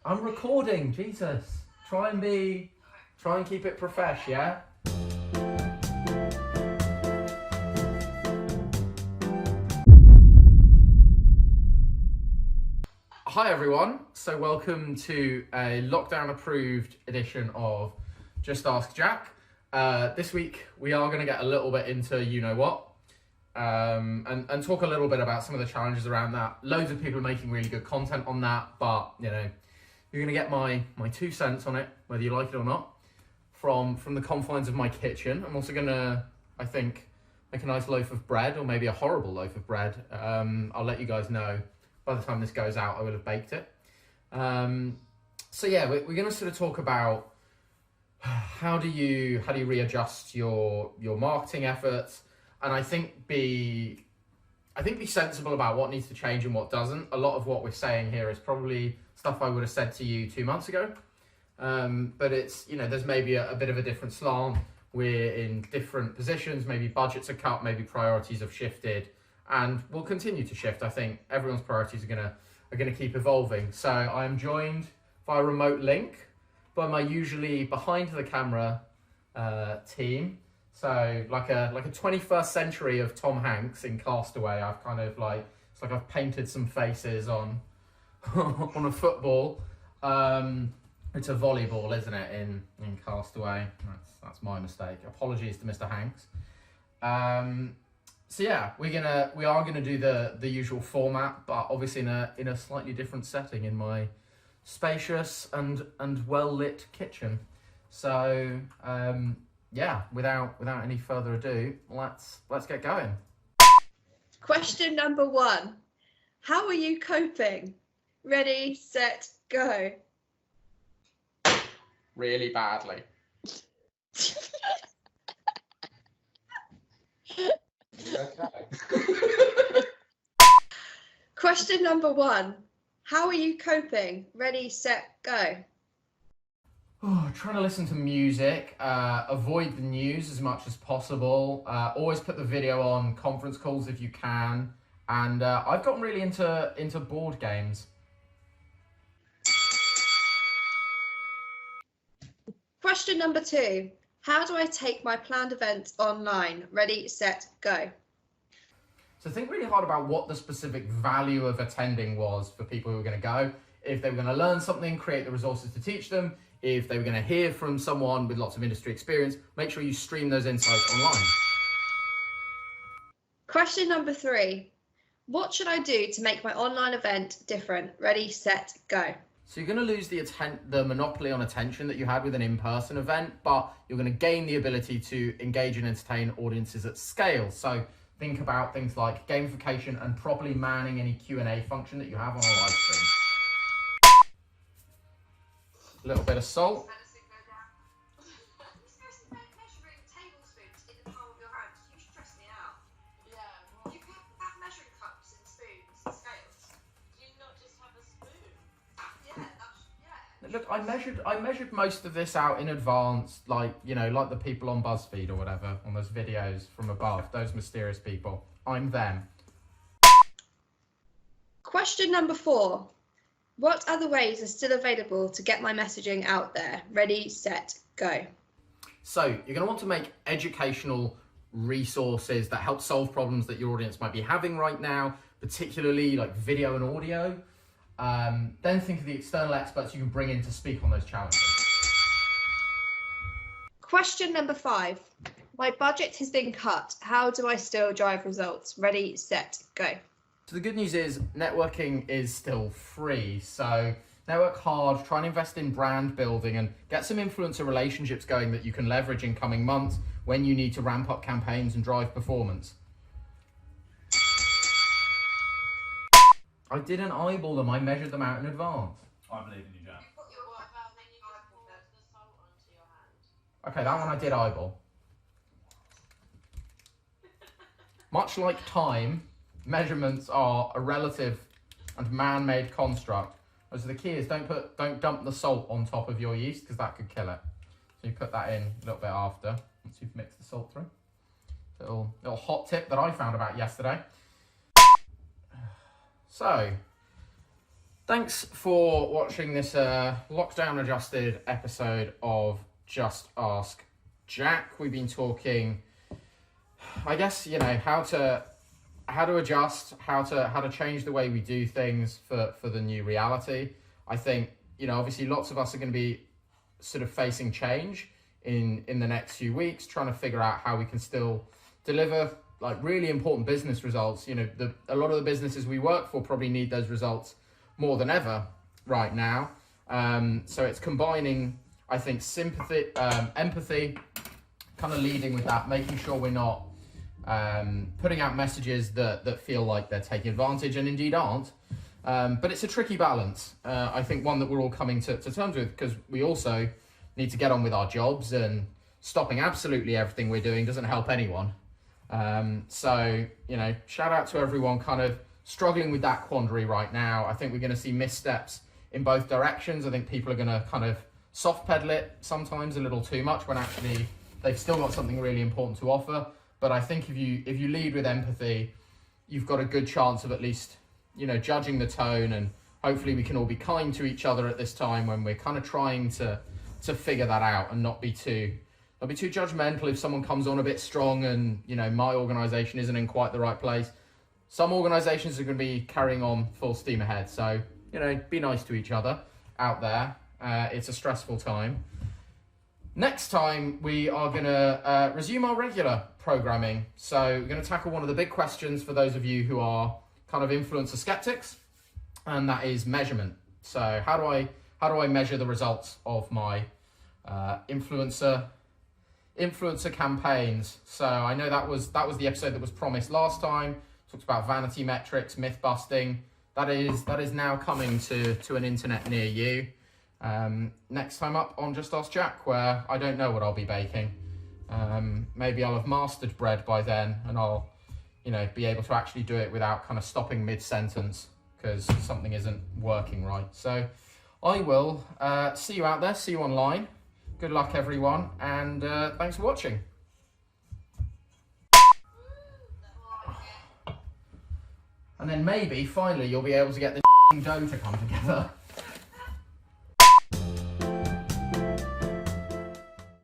I'm recording, Jesus. Try and keep it profesh, yeah? Hi everyone, so welcome to a lockdown approved edition of Just Ask Jack. This week we are going to get a little bit into you know what, and talk a little bit about some of the challenges around that. Loads of people are making really good content on that, but you know, you're going to get my 2 cents on it, whether you like it or not, from the confines of my kitchen. I'm also going to, I think, make a nice loaf of bread, or maybe a horrible loaf of bread. I'll let you guys know. By the time this goes out, I will have baked it. So yeah, we're going to sort of talk about how do you readjust your marketing efforts, and I think be sensible about what needs to change and what doesn't. A lot of what we're saying here is probably stuff I would have said to you 2 months ago, but it's, you know, there's maybe a bit of a different slant. We're in different positions. Maybe budgets are cut. Maybe priorities have shifted. And will continue to shift. I think everyone's priorities are gonna keep evolving. So I am joined via remote link by my usually behind the camera team. So like a 21st century of Tom Hanks in Castaway. I've kind of it's like I've painted some faces on on a football. It's a volleyball, isn't it? In Castaway. That's my mistake. Apologies to Mr. Hanks. So yeah, we are gonna do the usual format, but obviously in a slightly different setting in my spacious and well lit kitchen. So yeah, without any further ado, let's get going. Question number 1: how are you coping? Ready, set, go. Really badly. Okay. Question number 1: how are you coping? Ready, set, go. Trying to listen to music, avoid the news as much as possible, always put the video on conference calls if you can, and I've gotten really into board games. Question number 2: how do I take my planned events online? Ready, set, go. So think really hard about what the specific value of attending was for people who were going to go. If they were going to learn something, create the resources to teach them. If they were going to hear from someone with lots of industry experience, make sure you stream those insights online. Question number 3: what should I do to make my online event different? Ready, set, go. So you're going to lose the monopoly on attention that you had with an in-person event, but you're going to gain the ability to engage and entertain audiences at scale. So think about things like gamification and properly manning any Q&A function that you have on a live stream. A little bit of salt. Look, I measured most of this out in advance, like the people on BuzzFeed or whatever, on those videos from above, those mysterious people. I'm them. Question number 4: what other ways are still available to get my messaging out there? Ready, set, go. So you're going to want to make educational resources that help solve problems that your audience might be having right now, particularly like video and audio. Then think of the external experts you can bring in to speak on those challenges. Question number 5: my budget has been cut. How do I still drive results? Ready, set, go. So the good news is networking is still free. So network hard, try and invest in brand building and get some influencer relationships going that you can leverage in coming months when you need to ramp up campaigns and drive performance. I didn't eyeball them, I measured them out in advance. I believe in you, Jack. Okay, that one I did eyeball. Much like time, measurements are a relative and man-made construct. So the key is don't dump the salt on top of your yeast because that could kill it. So you put that in a little bit after once you've mixed the salt through. Little hot tip that I found about yesterday. So, thanks for watching this lockdown adjusted episode of Just Ask Jack. We've been talking, I guess, how to adjust, how to change the way we do things for the new reality. I think, obviously lots of us are going to be sort of facing change in the next few weeks, trying to figure out how we can still deliver like really important business results. A lot of the businesses we work for probably need those results more than ever right now. So it's combining, I think, sympathy, empathy, kind of leading with that, making sure we're not putting out messages that feel like they're taking advantage and indeed aren't. But it's a tricky balance. I think one that we're all coming to terms with, because we also need to get on with our jobs, and stopping absolutely everything we're doing doesn't help anyone. So, shout out to everyone kind of struggling with that quandary right now. I think we're going to see missteps in both directions. I think people are going to kind of soft pedal it sometimes a little too much when actually they've still got something really important to offer. But I think if you lead with empathy, you've got a good chance of at least, judging the tone, and hopefully we can all be kind to each other at this time when we're kind of trying to figure that out, and not be too judgmental if someone comes on a bit strong and, my organisation isn't in quite the right place. Some organisations are going to be carrying on full steam ahead. So, be nice to each other out there. It's a stressful time. Next time, we are going to resume our regular programming. So we're going to tackle one of the big questions for those of you who are kind of influencer skeptics, and that is measurement. So how do I measure the results of my influencer campaigns? So I know that was the episode that was promised last time. Talked about vanity metrics, myth busting. That is now coming to an internet near you. Next time up on Just Ask Jack, where I don't know what I'll be baking. Maybe I'll have mastered bread by then, and I'll be able to actually do it without kind of stopping mid-sentence because something isn't working right. So I will see you out there, see you online. Good luck, everyone, and thanks for watching. And then maybe, finally, you'll be able to get the dough to come together.